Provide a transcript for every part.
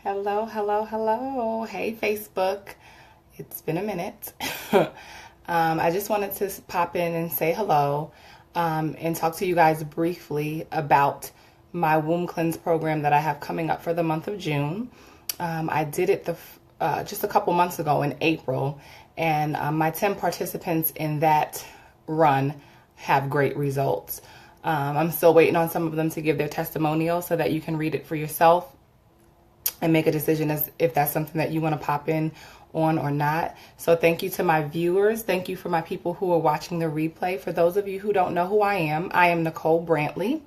Hello, hello, hello. Hey, Facebook. It's been a minute. I just wanted to pop in and say hello and talk to you guys briefly about my womb cleanse program that I have coming up for the month of June. I did it just a couple months ago in April, and my 10 participants in that run have great results. I'm still waiting on some of them to give their testimonial so that you can read it for yourself and make a decision as if that's something that you want to pop in on or not. So thank you to my viewers. Thank you for my people who are watching the replay. For those of you who don't know who I am Nicole Brantley,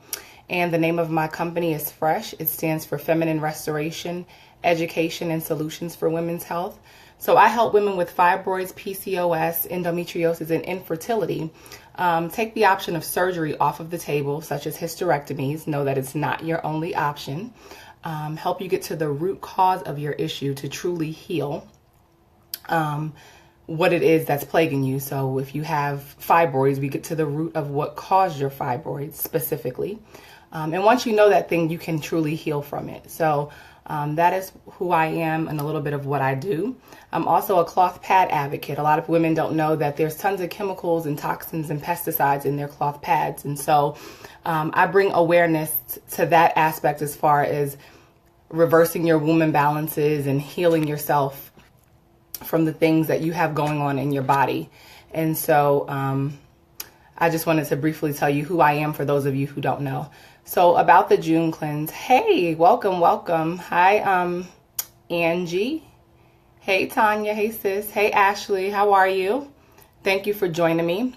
and the name of my company is Fresh. It stands for Feminine Restoration, Education, and Solutions for Women's Health. So I help women with fibroids, PCOS, endometriosis, and infertility take the option of surgery off of the table, such as hysterectomies. Know that it's not your only option. Help you get to the root cause of your issue to truly heal what it is that's plaguing you. So if you have fibroids, we get to the root of what caused your fibroids specifically. And once you know that thing, you can truly heal from it. So that is who I am and a little bit of what I do. I'm also a cloth pad advocate. A lot of women don't know that there's tons of chemicals and toxins and pesticides in their cloth pads. And so I bring awareness to that aspect as far as reversing your womb imbalances and healing yourself from the things that you have going on in your body. And so I just wanted to briefly tell you who I am for those of you who don't know. So about the June cleanse. Hey, welcome, welcome. Hi, Angie. Hey, Tanya. Hey, sis. Hey, Ashley. How are you? Thank you for joining me.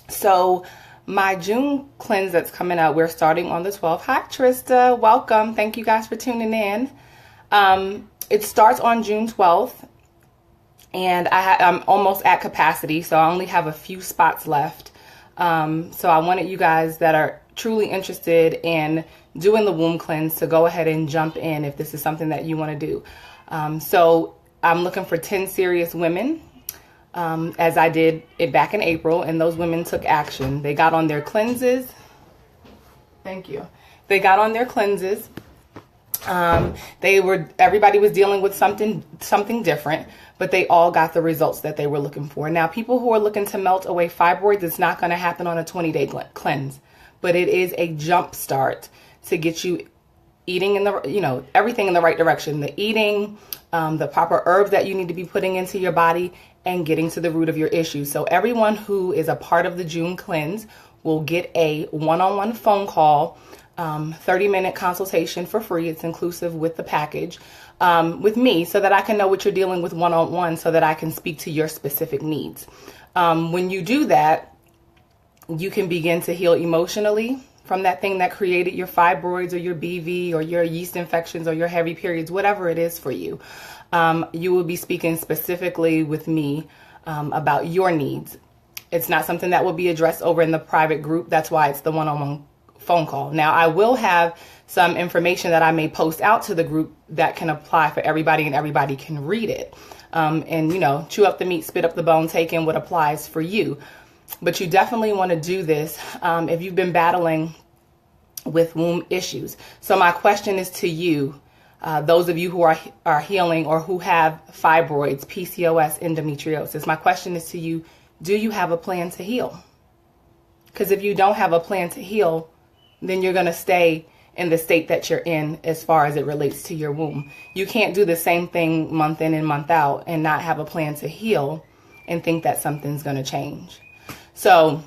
So my June cleanse that's coming out, we're starting on the 12th. Hi, Trista. Welcome. Thank you guys for tuning in. It starts on June 12th, and I'm almost at capacity, so I only have a few spots left. So I wanted you guys that are truly interested in doing the womb cleanse to go ahead and jump in if this is something that you want to do. So I'm looking for 10 serious women, as I did it back in April, and those women took action. They got on their cleanses. Thank you. They got on their cleanses. Everybody was dealing with something different, but they all got the results that they were looking for. Now, people who are looking to melt away fibroids, it's not going to happen on a 20-day cleanse, but it is a jump start to get you eating everything in the right direction. The eating, the proper herbs that you need to be putting into your body, and getting to the root of your issue. So everyone who is a part of the June cleanse will get a one-on-one phone call, 30-minute consultation for free. It's inclusive with the package with me, so that I can know what you're dealing with one-on-one, so that I can speak to your specific needs. When you do that, you can begin to heal emotionally from that thing that created your fibroids or your BV or your yeast infections or your heavy periods, whatever it is for you. You will be speaking specifically with me about your needs. It's not something that will be addressed over in the private group. That's why it's the one-on-one phone call. Now, I will have some information that I may post out to the group that can apply for everybody, and everybody can read it. And, chew up the meat, spit up the bone, take in what applies for you. But you definitely want to do this if you've been battling with womb issues. So my question is to you, those of you who are healing or who have fibroids, PCOS, endometriosis. My question is to you, do you have a plan to heal? Because if you don't have a plan to heal, then you're going to stay in the state that you're in as far as it relates to your womb. You can't do the same thing month in and month out and not have a plan to heal and think that something's going to change. So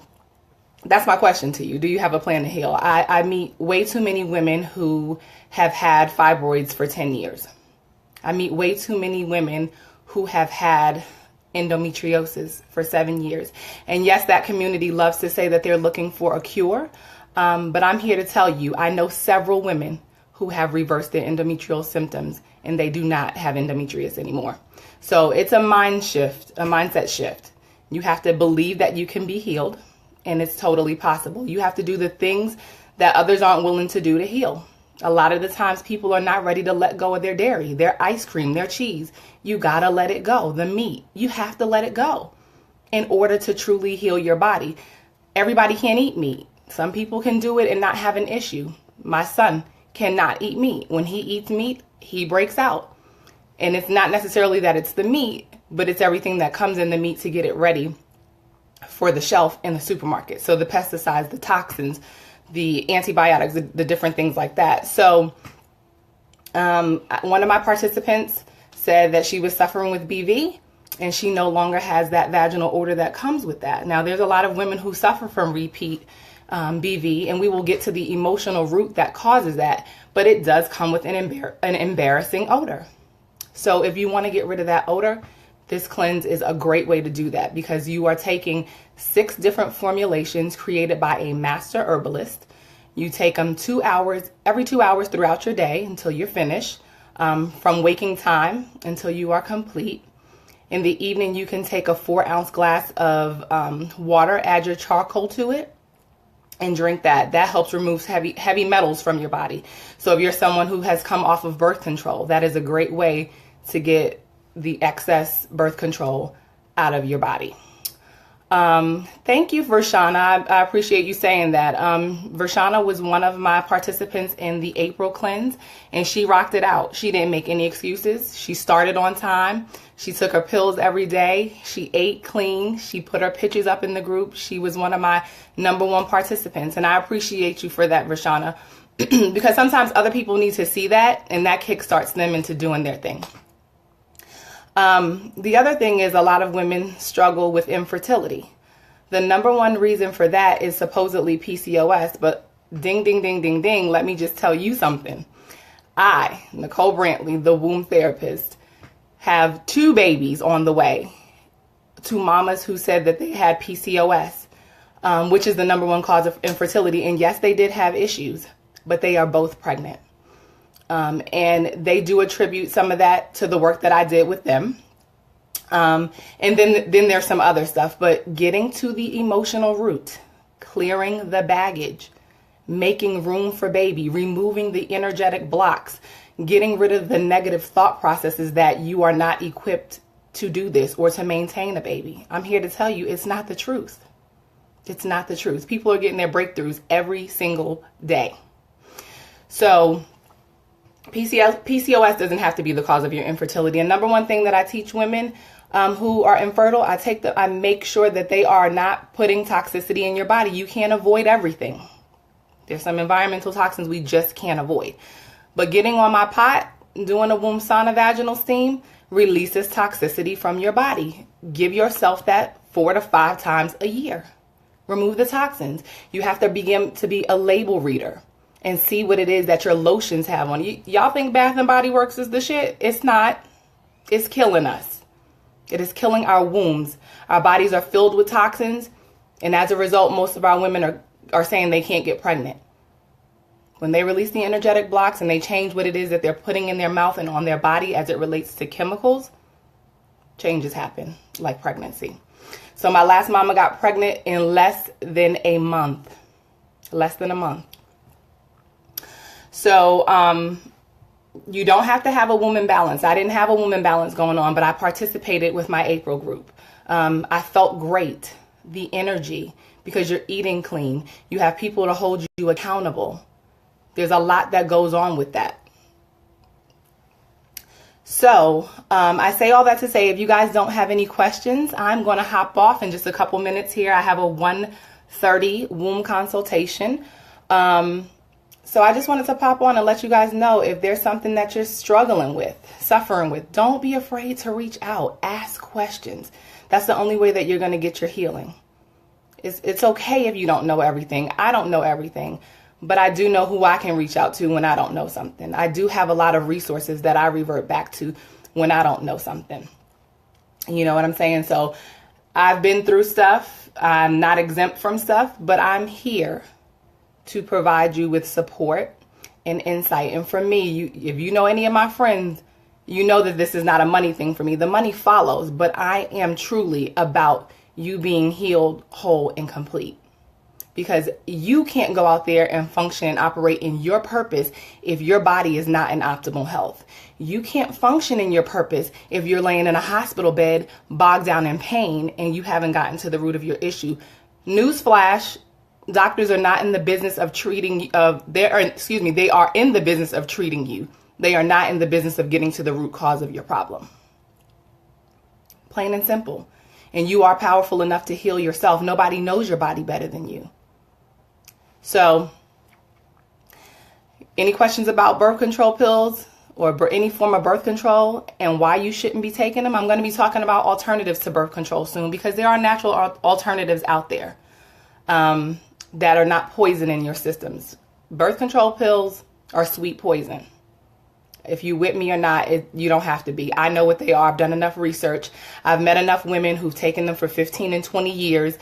that's my question to you. Do you have a plan to heal? I meet way too many women who have had fibroids for 10 years. I meet way too many women who have had endometriosis for 7 years. And yes, that community loves to say that they're looking for a cure. But I'm here to tell you, I know several women who have reversed their endometrial symptoms, and they do not have endometriosis anymore. So it's a mindset shift. You have to believe that you can be healed, and it's totally possible. You have to do the things that others aren't willing to do to heal. A lot of the times people are not ready to let go of their dairy, their ice cream, their cheese. You gotta let it go. The meat, you have to let it go in order to truly heal your body. Everybody can't eat meat. Some people can do it and not have an issue. My son cannot eat meat. When he eats meat, he breaks out. And it's not necessarily that it's the meat, but it's everything that comes in the meat to get it ready for the shelf in the supermarket. So the pesticides, the toxins, the antibiotics, the different things like that. So one of my participants said that she was suffering with BV, and she no longer has that vaginal odor that comes with that. Now, there's a lot of women who suffer from repeat BV, and we will get to the emotional root that causes that, but it does come with an embarrassing odor. So if you want to get rid of that odor, this cleanse is a great way to do that, because you are taking 6 different formulations created by a master herbalist. You take them 2 hours, every 2 hours throughout your day until you're finished, from waking time until you are complete. In the evening, you can take a 4-ounce glass of water, add your charcoal to it, and drink that. That helps remove heavy metals from your body. So if you're someone who has come off of birth control, that is a great way to get the excess birth control out of your body. Thank you, Vershana. I appreciate you saying that. Vershana was one of my participants in the April cleanse, and she rocked it out. She didn't make any excuses. She started on time. She took her pills every day. She ate clean. She put her pictures up in the group. She was one of my #1 participants, and I appreciate you for that, Vershana, because sometimes other people need to see that, and that kickstarts them into doing their thing. The other thing is, a lot of women struggle with infertility. The #1 reason for that is supposedly PCOS, but ding, ding, ding, ding, ding, let me just tell you something. I, Nicole Brantley, the womb therapist, have 2 babies on the way to mamas who said that they had PCOS, which is the #1 cause of infertility. And yes, they did have issues, but they are both pregnant. And they do attribute some of that to the work that I did with them. And then there's some other stuff, but getting to the emotional root, clearing the baggage, making room for baby, removing the energetic blocks, getting rid of the negative thought processes that you are not equipped to do this or to maintain a baby. I'm here to tell you, it's not the truth. It's not the truth. People are getting their breakthroughs every single day. So PCOS doesn't have to be the cause of your infertility. And #1 thing that I teach women who are infertile, I make sure that they are not putting toxicity in your body. You can't avoid everything. There's some environmental toxins we just can't avoid. But getting on my pot, doing a womb sauna vaginal steam, releases toxicity from your body. Give yourself that 4 to 5 times a year. Remove the toxins. You have to begin to be a label reader and see what it is that your lotions have on. Y'all think Bath and Body Works is the shit? It's not. It's killing us. It is killing our wombs. Our bodies are filled with toxins, and as a result, most of our women are saying they can't get pregnant. When they release the energetic blocks and they change what it is that they're putting in their mouth and on their body as it relates to chemicals, changes happen, like pregnancy. So my last mama got pregnant in less than a month. Less than a month. So you don't have to have a womb imbalance. I didn't have a womb imbalance going on, but I participated with my April group. I felt great. The energy, because you're eating clean. You have people to hold you accountable. There's a lot that goes on with that. So I say all that to say, if you guys don't have any questions, I'm going to hop off in just a couple minutes here. I have a 1:30 womb consultation. So I just wanted to pop on and let you guys know if there's something that you're struggling with, suffering with. Don't be afraid to reach out. Ask questions. That's the only way that you're going to get your healing. It's okay if you don't know everything. I don't know everything, but I do know who I can reach out to when I don't know something. I do have a lot of resources that I revert back to when I don't know something. You know what I'm saying? So I've been through stuff. I'm not exempt from stuff, but I'm here to provide you with support and insight. And for me, if you know any of my friends, you know that this is not a money thing for me. The money follows, but I am truly about you being healed, whole, and complete. Because you can't go out there and function and operate in your purpose if your body is not in optimal health. You can't function in your purpose if you're laying in a hospital bed, bogged down in pain, and you haven't gotten to the root of your issue. Newsflash, Doctors are not in the business of treating, they are in the business of treating you. They are not in the business of getting to the root cause of your problem. Plain and simple. And you are powerful enough to heal yourself. Nobody knows your body better than you. So, any questions about birth control pills or any form of birth control and why you shouldn't be taking them? I'm going to be talking about alternatives to birth control soon, because there are natural alternatives out there that are not poisoning your systems. Birth control pills are sweet poison. If you with me or not, you don't have to be. I know what they are. I've done enough research. I've met enough women who've taken them for 15 and 20 years,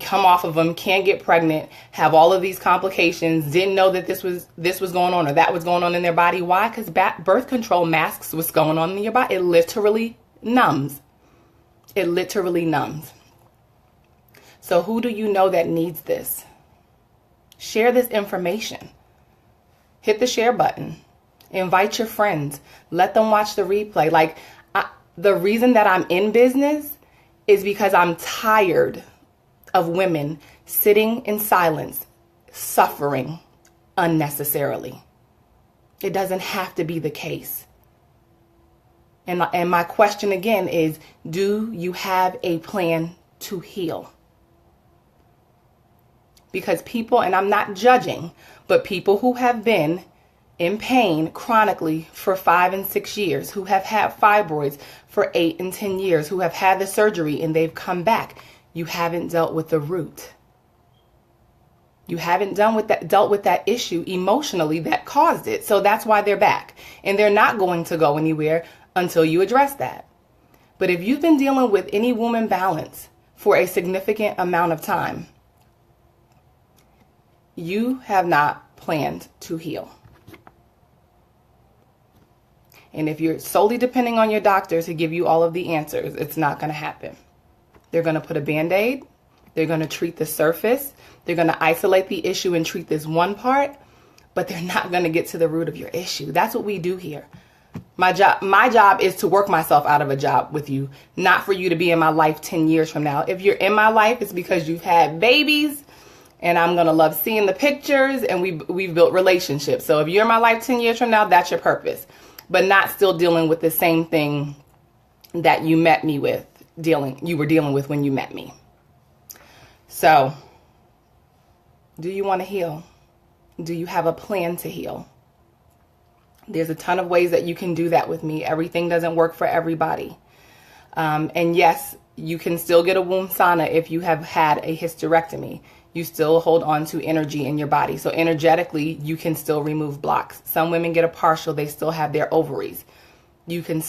come off of them, can't get pregnant, have all of these complications, didn't know that this was going on or that was going on in their body. Why? Because birth control masks what's going on in your body. It literally numbs. It literally numbs. So who do you know that needs this? Share this information. Hit the share button. Invite your friends. Let them watch the replay. The reason that I'm in business is because I'm tired of women sitting in silence, suffering unnecessarily. It doesn't have to be the case. And my question again is, do you have a plan to heal? Because people, and I'm not judging, but people who have been in pain chronically for 5 and 6 years, who have had fibroids for 8 and 10 years, who have had the surgery and they've come back, you haven't dealt with the root. You haven't dealt with that issue emotionally that caused it. So that's why they're back. And they're not going to go anywhere until you address that. But if you've been dealing with any womb imbalance for a significant amount of time, you have not planned to heal. And if you're solely depending on your doctor to give you all of the answers, it's not going to happen. They're going to put a Band-Aid. They're going to treat the surface. They're going to isolate the issue and treat this one part, but they're not going to get to the root of your issue. That's what we do here. My job is to work myself out of a job with you, not for you to be in my life 10 years from now. If you're in my life, it's because you've had babies, and I'm going to love seeing the pictures, and we've built relationships. So if you're in my life 10 years from now, that's your purpose. But not still dealing with the same thing that you met me with, you were dealing with when you met me. So, do you want to heal? Do you have a plan to heal? There's a ton of ways that you can do that with me. Everything doesn't work for everybody. And yes, you can still get a womb sauna if you have had a hysterectomy. You still hold on to energy in your body. So energetically, you can still remove blocks. Some women get a partial, they still have their ovaries. You can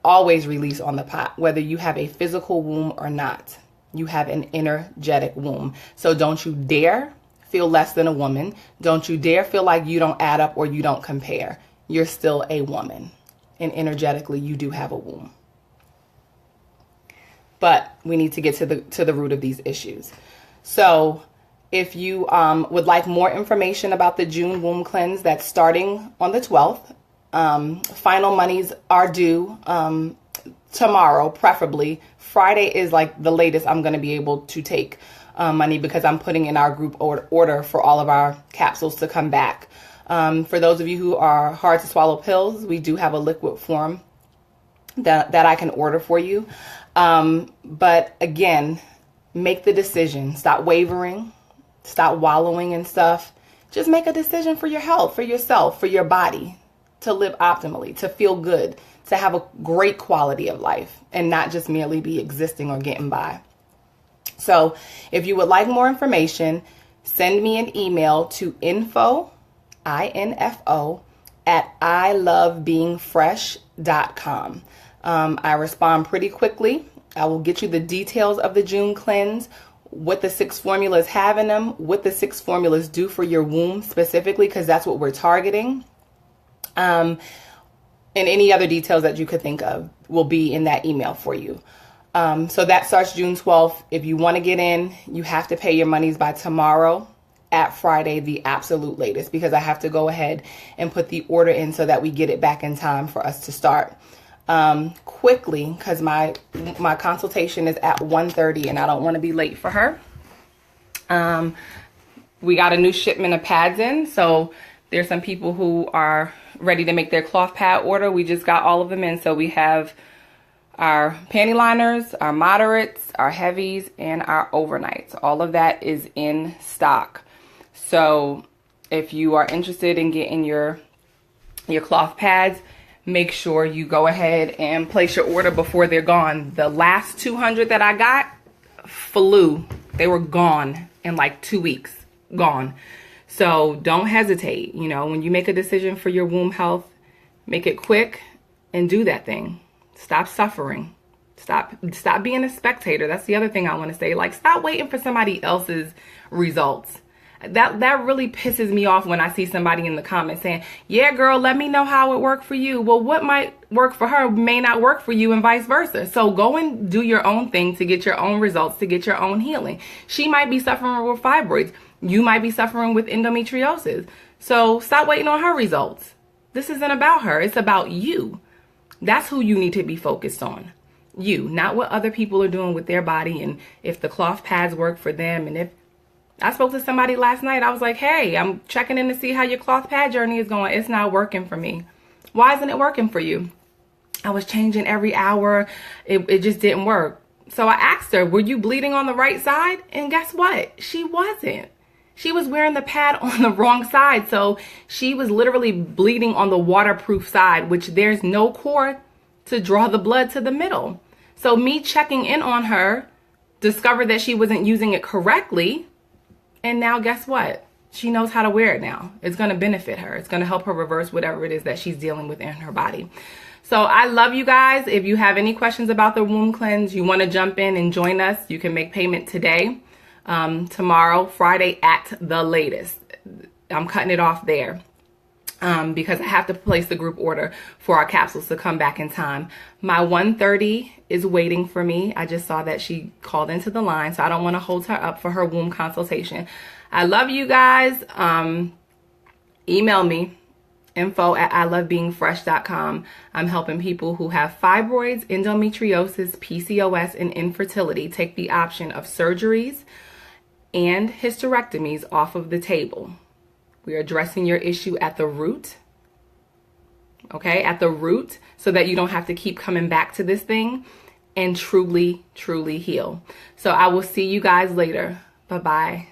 always release on the pot, whether you have a physical womb or not. You have an energetic womb. So don't you dare feel less than a woman. Don't you dare feel like you don't add up or you don't compare. You're still a woman. And energetically, you do have a womb. But we need to get to the root of these issues. So if you would like more information about the June womb cleanse that's starting on the 12th, final monies are due tomorrow, preferably. Friday is like the latest I'm going to be able to take money, because I'm putting in our group order for all of our capsules to come back. For those of you who are hard to swallow pills, we do have a liquid form that I can order for you. But again, make the decision. Stop wavering. Stop wallowing in stuff. Just make a decision for your health, for yourself, for your body, to live optimally, to feel good, to have a great quality of life, and not just merely be existing or getting by. So if you would like more information, send me an email to info at ilovebeingfresh.com. I respond pretty quickly. I will get you the details of the June cleanse, what the 6 formulas have in them, what the 6 formulas do for your womb specifically, because that's what we're targeting. And any other details that you could think of will be in that email for you. So that starts June 12th. If you want to get in, you have to pay your monies by tomorrow at Friday, the absolute latest, because I have to go ahead and put the order in so that we get it back in time for us to start quickly, because my consultation is at 1:30 and I don't want to be late for her. We got a new shipment of pads in, so there's some people who are ready to make their cloth pad order. We just got all of them in, so we have our panty liners, our moderates, our heavies, and our overnights. All of that is in stock. So if you are interested in getting your cloth pads, make sure you go ahead and place your order before they're gone. The last 200 that I got flew. They were gone in like 2 weeks. Gone. So don't hesitate. You know, when you make a decision for your womb health, make it quick and do that thing. Stop suffering. Stop being a spectator. That's the other thing I want to say. Like, stop waiting for somebody else's results. That really pisses me off when I see somebody in the comments saying, yeah, girl, let me know how it worked for you. Well, what might work for her may not work for you, and vice versa. So go and do your own thing to get your own results, to get your own healing. She might be suffering with fibroids. You might be suffering with endometriosis. So stop waiting on her results. This isn't about her. It's about you. That's who you need to be focused on. You, not what other people are doing with their body, and if the cloth pads work for them. And if I spoke to somebody last night, I was like, hey, I'm checking in to see how your cloth pad journey is going. It's not working for me. Why isn't it working for you? I was changing every hour. It just didn't work. So I asked her, were you bleeding on the right side? And guess what? She wasn't. She was wearing the pad on the wrong side. So she was literally bleeding on the waterproof side, which there's no cord to draw the blood to the middle. So me checking in on her, discovered that she wasn't using it correctly. And now guess what? She knows how to wear it now. It's going to benefit her. It's going to help her reverse whatever it is that she's dealing with in her body. So I love you guys. If you have any questions about the womb cleanse, you want to jump in and join us, you can make payment today, tomorrow, Friday at the latest. I'm cutting it off there because I have to place the group order for our capsules to come back in time. My 1:30 is waiting for me. I just saw that she called into the line, so I don't want to hold her up for her womb consultation. I love you guys. Email me, info@ilovebeingfresh.com. I'm helping people who have fibroids, endometriosis, PCOS, and infertility take the option of surgeries and hysterectomies off of the table. We are addressing your issue at the root, okay, at the root, so that you don't have to keep coming back to this thing and truly, truly heal. So I will see you guys later. Bye-bye.